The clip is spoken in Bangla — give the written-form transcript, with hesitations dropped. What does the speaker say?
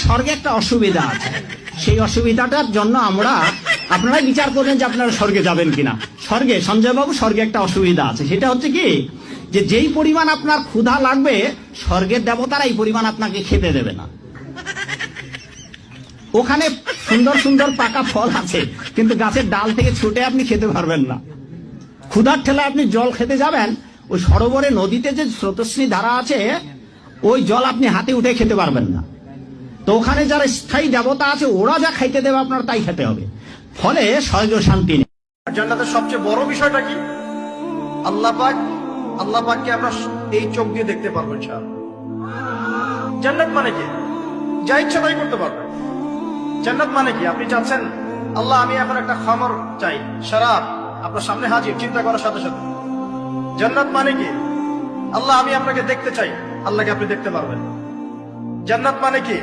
স্বর্গে একটা অসুবিধা আছে, সেই অসুবিধাটার জন্য আপনারাই বিচার করবেন যে আপনারা স্বর্গে যাবেন কিনা। স্বর্গে, সঞ্জয় বাবু, স্বর্গে একটা অসুবিধা আছে, সেটা হচ্ছে কি, যে যেই পরিমাণ আপনার ক্ষুধা লাগবে স্বর্গের দেবতারা এই পরিমাণ আপনাকে খেতে দেবে না। ওখানে সুন্দর সুন্দর পাকা ফল আছে, কিন্তু গাছের ডাল থেকে ছুটে আপনি খেতে পারবেন না। ক্ষুধার ঠেলায় আপনি জল খেতে যাবেন, ওই সরোবরে নদীতে যে স্রোতস্বিনী ধারা আছে, ওই জল আপনি হাতে উঠে খেতে পারবেন না। তো ওখানে যারা স্থায়ী দেবতা আছে, ওরা যা খাইতে দেবে আপনার তাই খেতে হবে, ফলে স্বর্গ শান্তি নেই। জান্নাতের সবচেয়ে বড় বিষয়টা কি? আল্লাহ পাককে আমরা এই চোখ দিয়ে দেখতে পারবো ইনশাআল্লাহ। জান্নাত মানে কি? যা ইচ্ছা তাই করতে পারবেন। জান্নাত মানে কি? আপনি চাচ্ছেন, আল্লাহ আমি এখন একটা খামর চাই, শরাব আপনার সামনে হাজির, চিন্তা করার সাথে সাথে। জান্নাত মানে কি? আল্লাহ আমি আপনাকে দেখতে চাই, আল্লাহকে আপনি দেখতে পারবেন। জান্নাত মানে কি?